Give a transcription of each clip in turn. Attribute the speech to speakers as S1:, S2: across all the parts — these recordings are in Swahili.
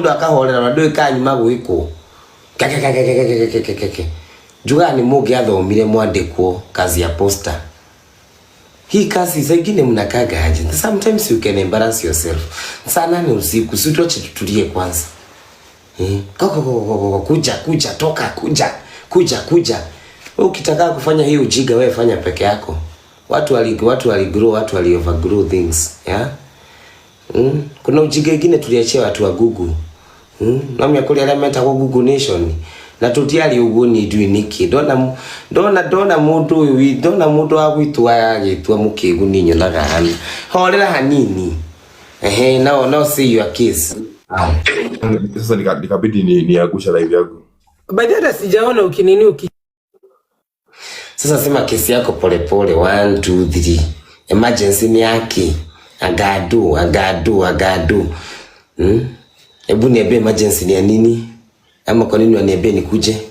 S1: akahorera na ndoi kanyuma gwiko juga ni mugi athomire mwandikwo kazi ya poster. Hii kazi zingine mnakaga aje? Sometimes you can embarrass yourself. Sana ni usiku, usitoche tutulie kwanza. Kuja toka kuja. Ukitaka kufanya hii ujiga wewe fanya peke yako. Watu wali overgrow things, yeah? Kuna ujiga mwingine tuliachia watu wa Google. Nami akuli elementa kwa Google Nation. Na tutiali uguni duiniki. Dona mudu wa witu agitwa mukigu ninyo lagana. Horera hanini. Now see your case.
S2: Sasa nikabidi niagusha live yangu.
S3: Badala sijaona ukinini.
S1: Sasa sema kesi yako pole 1 2 3. Emergency ni yake. Agadu. Ebu niambie emergency ni ya nini? Ama kwa nini waniambie nikuje?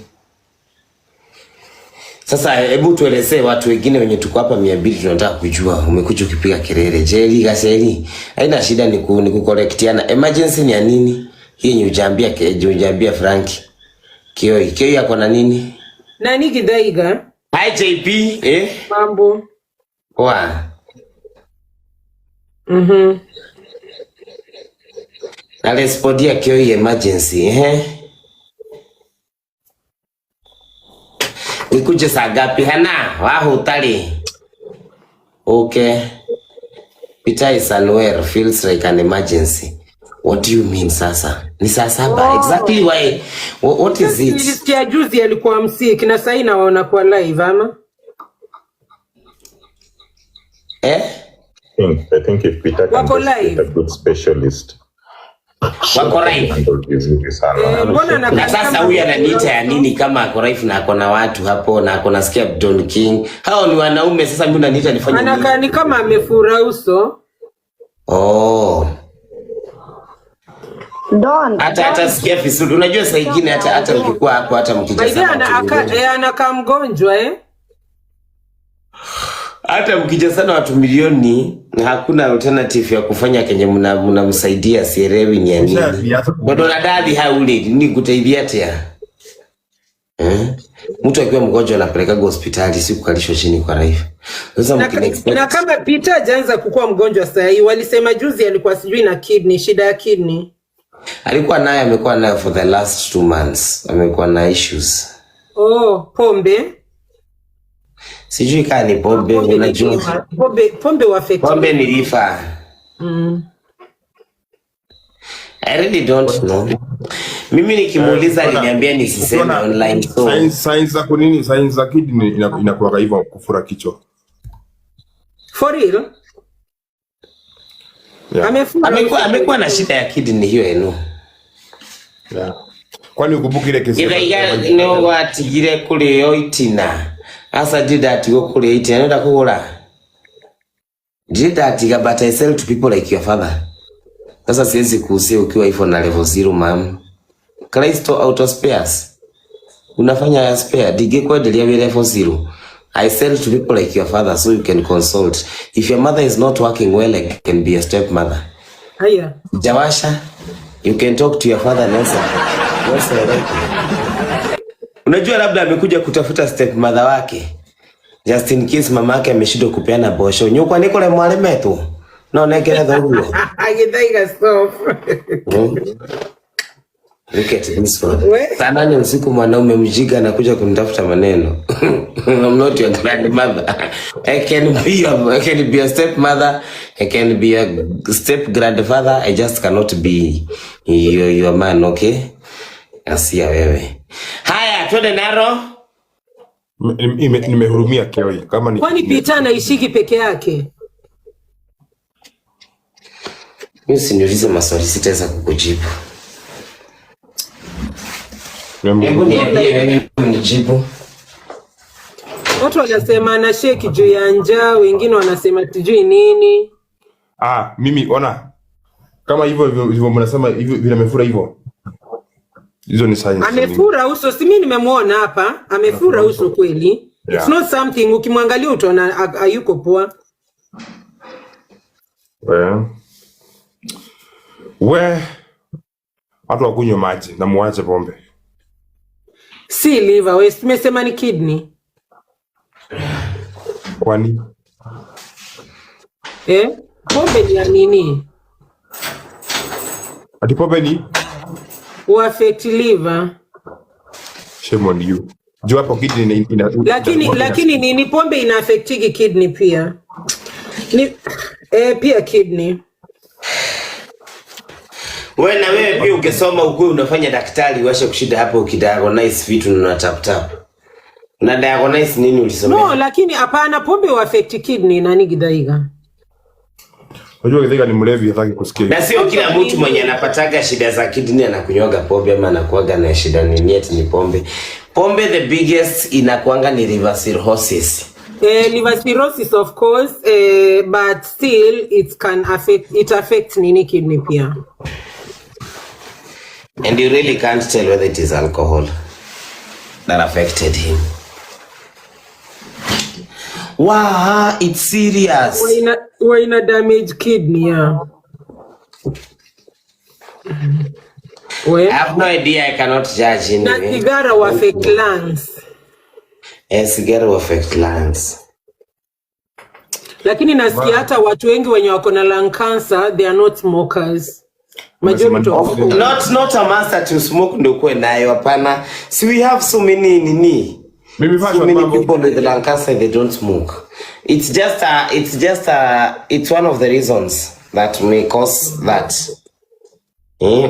S1: Sasa hebu tuelezee watu wengine wenye tuko hapa 200 tunataka kujua. Umekuja ukipiga kelele. Jeli gaseli. Haina shida ni kucorrectiana. Emergency ni ya nini? Hii ni ujambia Frank. Kioi yako na nini?
S3: Nani Kidaiga?
S1: Hi JP,
S3: Mambo.
S1: Wa. Na respondia kioi emergency, Nikuje saa gapi hana? Waho utali. Okay. Peter is unwell, feels like an emergency. What do you mean sasa? Ni saa 7. Exactly why? What is it?
S3: Nilisikia juzi alikuwa msiki na sasa naona kwa live ama?
S2: I think if Peter can be a good specialist.
S1: Wako live. Na sasa huyu ananiita ya nini kama ako live na ako na watu hapo na ako nasikia Don King. Hao ni wanaume sasa mimi unaniita nifanye nini?
S3: Anakaa ni kama amefura uso.
S1: Hata sikia vizuri. Unajua saa nyingine hata ukikuwa hapo hata mkijazana.
S3: Anakaa mgonjwa
S1: Hata mkijazana watu milioni hakuna alternative ya kufanya kenye mnamsaidia sielewi ni ya nini. Bado nadadi hauli ni kutaidia tia. Mtu akiwa mgonjwa anapeleka hospitali si kukalishwa chini kwa life. Sasa
S3: na kama Peter hajaanza kukua mgonjwa sasa hii walisema juzi alikuwa sijui na kidney, shida ya kidney.
S1: Alikuwa naye amekuwa nayo for the last 2 months. Amekuwa na issues.
S3: Pombe.
S1: Sijui kama ni pombe unajua.
S3: Pombe wafeti.
S1: Pombe ni lifa. I really don't know. Mimi nikimuuliza aliniambia nisiseme online so.
S2: Signs za kunini? Signs za kidney inakuwa hivyo kufura kichwa.
S3: For real?
S1: Yeah. Amekuwa na shida ya kidney hiyo eno.
S2: Yeah. Kwani ukumbuka ile kesi?
S1: No watigire kule yoitina. Asa did that go kule itina nenda kugura. Did that but I sell to people like your father. Sasa siwezi kuusia ukiwa hivyo na level 0 mam. Kristo auto spares. Unafanya ya spare dige kwa delia level 0. I sell to people like your father so you can consult. If your mother is not working well, I can be a stepmother.
S3: Haya.
S1: Jawasha, you can talk to your father Nelson. Unajua labda amekuja kutafuta stepmother wake. Just in case mama yake ameshindwa kupeana bosho. Nyukwa niko le mwaleme tu. No nekele dhoguo.
S3: Agithaiga stop.
S1: Look at this one. Sana ni usiku mwanaume mjiga anakuja kunitafuta maneno. I'm not your grandmother. I can be a stepmother. I can be a step grandfather. I just cannot be your man, okay? Asia wewe. Haya, twende naro.
S2: Nimehurumia Kioi kama ni.
S3: Kwani Peter anaishiki peke yake?
S1: Mimi siniulize maswali sitaweza kukujibu.
S2: Hebu
S1: nijibu.
S3: Watu wanasema ana sheki juu ya njaa, wengine wanasema tujui nini.
S2: Mimi ona kama hivyo mnasema hivyo vile amefura hivyo. Hizo ni signs.
S3: Amefura uso, si mimi nimemuona hapa, amefura uso kweli. Yeah. It's not something ukimwangalia utaona hayuko poa.
S2: watu wakunywe maji na muache pombe.
S3: Si liver, wewe tumesema ni kidney.
S2: Kwani?
S3: Pombe ni ya nini?
S2: Ati pombe ni?
S3: Affect liver.
S2: Shame on you. Juu hapo kidney
S3: Lakini nini pombe ina affect kidney pia. Pia kidney.
S1: Wewe na wewe pia ukisoma ukue unafanya daktari washa kushida hapo ukidiagnose vitu na tap tap. Na diagnose nini ulisomea?
S3: No, lakini hapana pombe affect kidney nani Githaiga.
S2: Unajua Githaiga ni mlevi hataki kusikia.
S1: Na sio kila mtu mwenye anapataga shida za kidney anakunywaga pombe ama anakuaga na shida nini eti ni pombe. Pombe the biggest inakuanga ni liver cirrhosis.
S3: Liver cirrhosis of course, but still it affects nini kidney pia.
S1: And you really can't tell whether it is alcohol that affected him. Wow, it's serious.
S3: Why in a damaged kidney, yeah.
S1: I have no idea, I cannot judge anyway.
S3: Na sigara will affect lungs.
S1: Sigara will affect lungs.
S3: Lakini nasikia hata watu wengi wenye wako na lung cancer, they are not smokers. Majority of
S1: not a master to smoke ndio kwa nayo hapana. See we have so many so many people with lung cancer they don't smoke. It's one of the reasons that may cause that.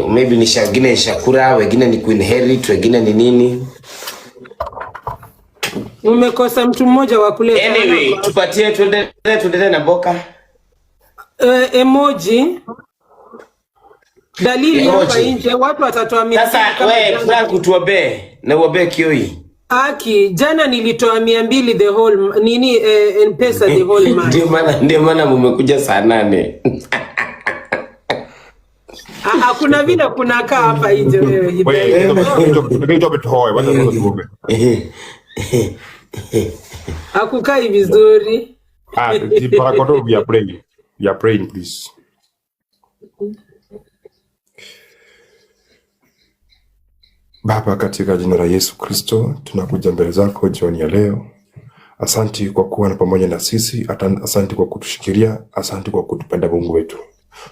S1: Maybe ni shagine shakura, wengine ni kuinherit, wengine ni nini.
S3: Umekosa mtu mmoja wa kuleta.
S1: Anyway, tupatie tuendelee na boka.
S3: Emoji. Dalili hapa nje watu watatoa
S1: sasa wewe Frank tuobe na uobe kioi.
S3: Jana nilitoa 200 the whole nini M-Pesa the whole month.
S1: Ndio maana mmekuja saa 8.
S3: Kuna vile kuna kaa hapa nje wewe. Hakukai vizuri.
S2: We are praying please. Baba, katika jina la Yesu Kristo, tunakuja mbele zako jioni ya leo. Asante kwa kuwa na pamoja na sisi, asante kwa kutushikilia, asante kwa kutupenda Mungu wetu.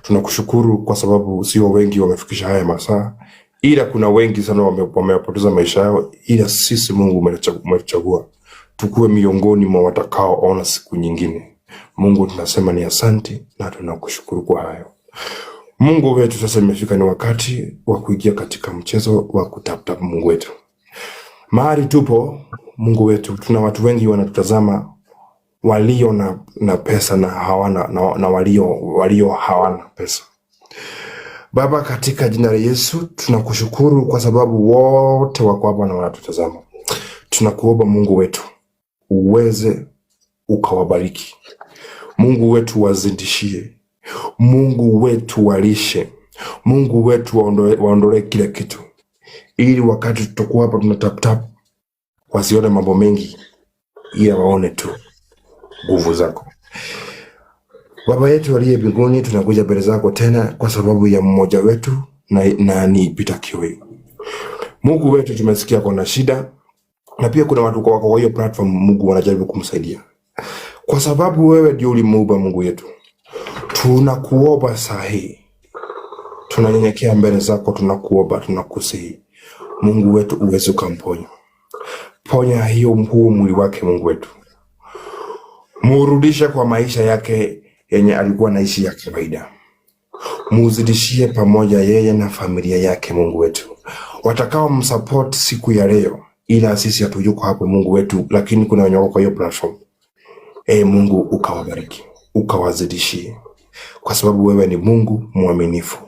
S2: Tunakushukuru kwa sababu sio wengi wamefikisha haya masaa, ila kuna wengi sana wamepoteza maisha yao, ila sisi Mungu umetuchagua tukue miongoni mwa watakaoona siku nyingine. Mungu tunasema ni asante na tunakushukuru kwa hayo. Mungu wetu, sasa imefika ni wakati wa kuingia katika mchezo wa kutafuta Mungu wetu. Mahali tupo Mungu wetu, tuna watu wengi wanatutazama walio na pesa na hawana na walio hawana pesa. Baba, katika jina la Yesu tunakushukuru kwa sababu wote wako hapa na wanatutazama. Tunakuomba Mungu wetu uweze ukawabariki. Mungu wetu wazidishie. Mungu wetu walishe. Mungu wetu waondolee kila kitu, ili wakati tutakuwa hapa tunatap wasione mambo mengi, ila waone tu nguvu zako. Baba yetu aliye mbinguni, tunakuja mbele zako tena kwa sababu ya mmoja wetu na ni Peter Kioi. Mungu wetu, tumesikia kuna shida na pia kuna watu kwa hiyo platform Mungu wanajaribu kumsaidia. Kwa sababu wewe ndio ulimuumba Mungu yetu, tunakuomba sahi, tunanyenyekea mbele zako, tunakuomba, tunakusihi Mungu wetu uweze kumponya. Ponya huo mwili wake Mungu wetu, murudishe kwa maisha yake yenye alikuwa naishi ya kawaida. Muzidishie pamoja yeye na familia yake Mungu wetu, watakao msupport siku ya leo, ila sisi hatuyuko hapo Mungu wetu, lakini kuna wenye wako kwa hiyo platform. Mungu ukawabariki, ukawazidishie, kwa sababu wewe ni Mungu mwaminifu.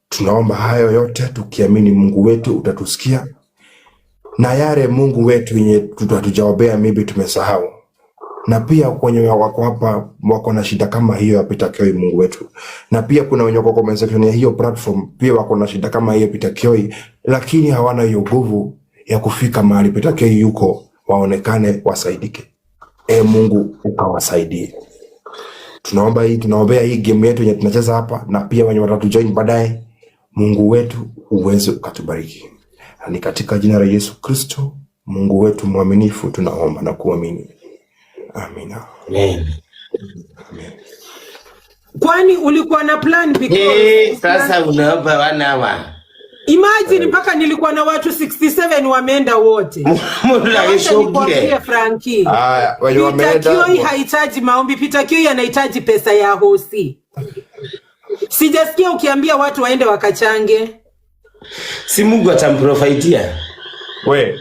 S2: Tunaomba hayo yote tukiamini Mungu wetu utatusikia, na yale Mungu wetu yenye tutatujawaabia maybe tumesahau, na pia kwenye wako hapa wako na shida kama hiyo ya Peter Kioi Mungu wetu, na pia kuna wenye wako comment section ya hiyo platform pia wako na shida kama hiyo Peter Kioi, lakini hawana hiyo nguvu ya kufika mahali Peter Kioi yuko waonekane wasaidike. Mungu ukawasaidie. Tunaombea hii game yetu yenye tunacheza hapa, na pia wenye watatujoin baadaye, Mungu wetu uweze ukatubariki. Ni katika jina la Yesu Kristo, Mungu wetu mwaminifu, tunaomba na kuamini. Amina.
S1: Amen.
S2: Amen.
S3: Kwani ulikuwa na plan because
S1: sasa unaomba wanawa.
S3: Imagine mpaka nilikuwa na watu 67 wameenda wote.
S1: Mbona yeshogire
S3: Frankie.
S2: Wale wameenda.
S3: Peter Kioi hahitaji maombi, Peter Kioi anahitaji pesa ya hosi. Sijasikia ukiambia watu waende wakachange.
S1: Si Mungu atamprovidea.
S2: We.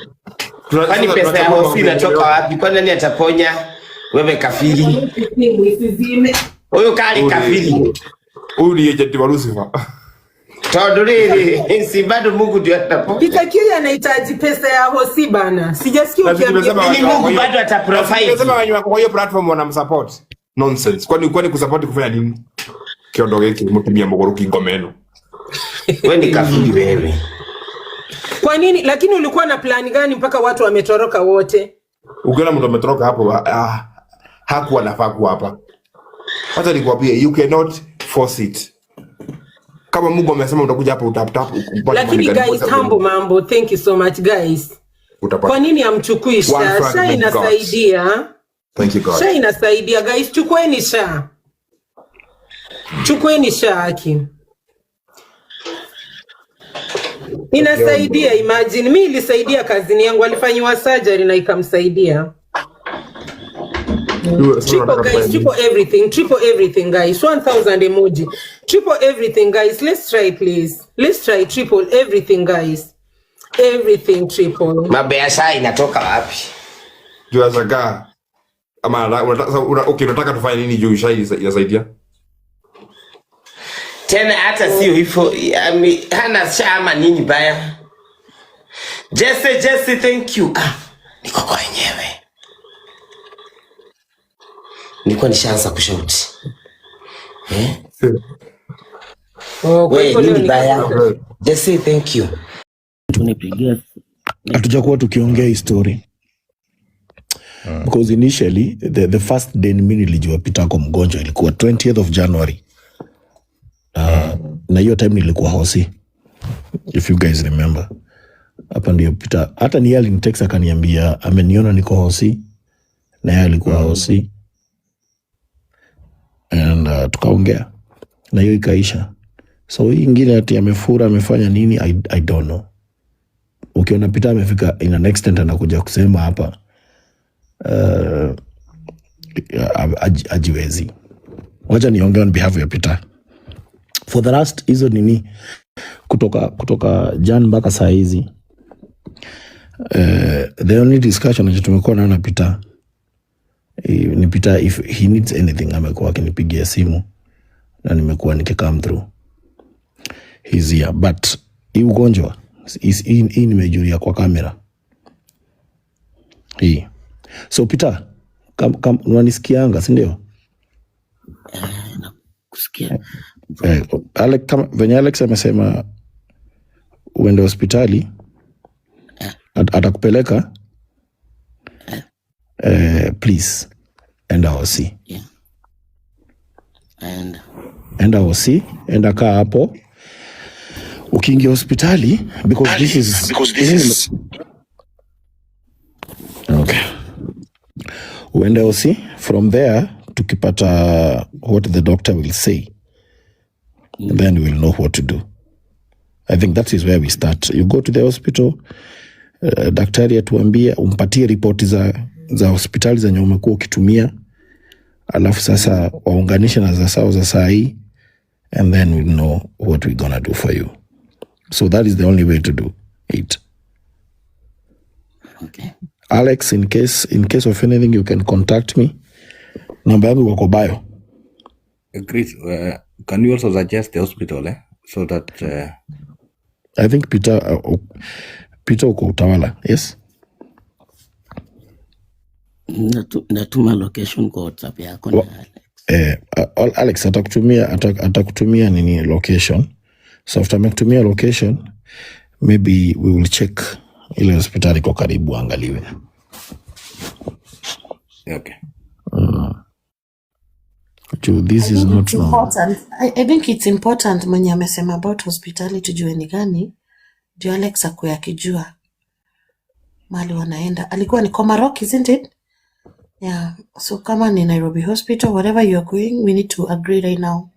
S1: Kwani pesa ya hosi inatoka wapi? Kwa nani ataponya? Wewe kafiri. Huyo kali kafiri.
S2: Huyu ni agent wa Lucifer.
S1: Todorere, si bado Mungu ndio ataponya.
S3: Peter Kioi anahitaji pesa ya hosi bana. Sijasikia ukiambia
S1: Mungu bado ataprovide.
S2: Unasema wanywa kwa hiyo platform wanamsupport. Nonsense. Kwani kusupport kufanya nini? Kiondoke hiki mtumia mgoroki ngomeno.
S1: Wewe ni kafiri wewe.
S3: Kwa nini? Lakini ulikuwa na plan gani mpaka watu wametoroka wote?
S2: Ukiona mtu ametoroka hapo hakuwa nafaa kuwa hapa. Hata nikwambie you cannot force it. Kama Mungu amesema utakuja hapo utaptap.
S3: Lakini guys, humble mambo. Thank you so much guys. Kwa nini amchukui Sha? Sha inasaidia.
S2: Thank you God.
S3: Sha inasaidia guys, chukueni Sha. Chukueni Sha haki. Inasaidia, imagine mimi nilisaidia kazini yangu alifanywa surgery na ikamsaidia. Triple guys, triple everything guys. 1000 emoji. Triple everything guys. Let's try please. Let's try triple everything guys. Everything triple.
S1: Mabiashara inatoka wapi?
S2: Jua zaga. Ama unataka tufanye nini juu shai inasaidia?
S1: Tena hata sio hivyo, hana shama nini baya. Jesse thank you. Niko kwa wenyewe. Nilikuwa nishaanza kushauti. Nini baya? Jesse thank you.
S4: Tunipigia. Hatujakuwa tukiongea hii story. Because initially the first day mimi nilijua Peter kwa mgonjwa ilikuwa 20th of January. Na hiyo time nilikuwa hosi, if you guys remember. Hapa ndio Peter, hata ni yali nitext akaniambia ameniona niko hosi na yeye alikuwa hosi, and tukaongea na hiyo ikaisha. So hii ingine ati amefura amefanya nini, I don't know. Ukiona Peter amefika in an extent anakuja kusema hapa ajiwezi. Wacha niongee on behalf ya Peter. For the last hizo nini kutoka Jan mpaka saa hizi the only discussion ambayo tumekuwa nayo na Peter ni Peter if he needs anything amekuwa akinipigia simu na nimekuwa nikicome through he's here. But hii ugonjwa hii nimejulia kwa kamera hii. So Peter unanisikianga si ndio?
S5: Nakusikia.
S4: Alex, kama venye Alex amesema uende hospitali atakupeleka please enda hosi.
S5: Yeah.
S4: Enda hosi, enda kaa hapo ukiingia hospitali because this is okay. Uende hosi, from there tukipata what the doctor will say, then we'll know what to do. I think that is where we start. You go to the hospital, daktari atuambia, umpatie ripoti za hospitali zenye umekuwa ukitumia, alafu sasa waunganishe na za sao za saa hii, and then we'll know what we're gonna do for you. So that is the only way to do it.
S5: Okay.
S4: Alex, in case of anything, you can contact me. Namba yangu wako bio.
S6: Chris, can you also suggest the hospital, so that
S4: I think Peter uko Utawala, yes?
S5: Natuma location kwa WhatsApp yako na Alex.
S4: Alex atakutumia nini location. So after amekutumia location, maybe we will check ile hospitali kwa karibu angaliwe.
S6: Okay.
S4: This is not normal.
S7: I think it's important mwenye amesema about hospitali tujue ni gani. Ndio Alex akuwe akijua mali wanaenda. Alikuwa ni Komarok, isn't it? Yeah. So kama ni Nairobi Hospital, whatever you're going, we need to agree right now.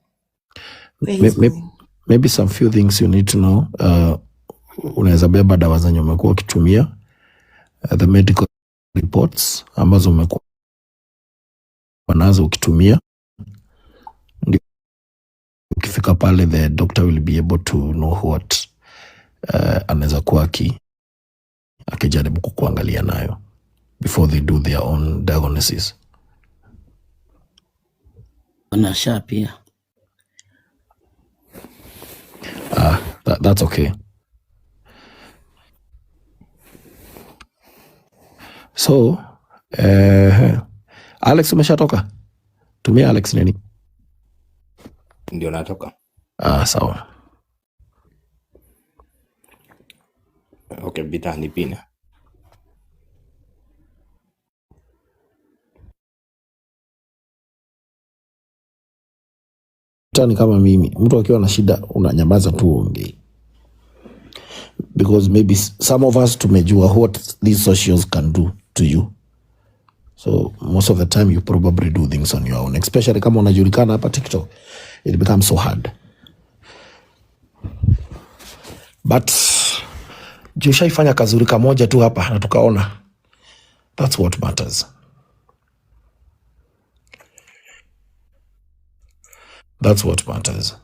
S4: Maybe some few things you need to know. Unaweza beba dawa zenye umekuwa ukitumia, the medical reports ambazo umekuwa nazo ukitumia. Ndio ukifika pale, the doctor will be able to know what anaweza kuwa akijaribu kukuangalia nayo before they do their own diagnosis.
S5: Anasha pia.
S4: That's okay. So, Alex umeshatoka? Tumia Alex nini?
S6: Ndio natoka.
S4: Sawa.
S6: Okay, bita nipina.
S4: Tani kama mimi, mtu akiwa na shida unanyamaza tu ongei. Because maybe some of us tumejua what these socials can do to you. So most of the time you probably do things on your own, especially kama unajulikana hapa TikTok. It becomes so hard. But jushaifanya kazuri kamoja tu hapa na tukaona. That's what matters. That's what matters.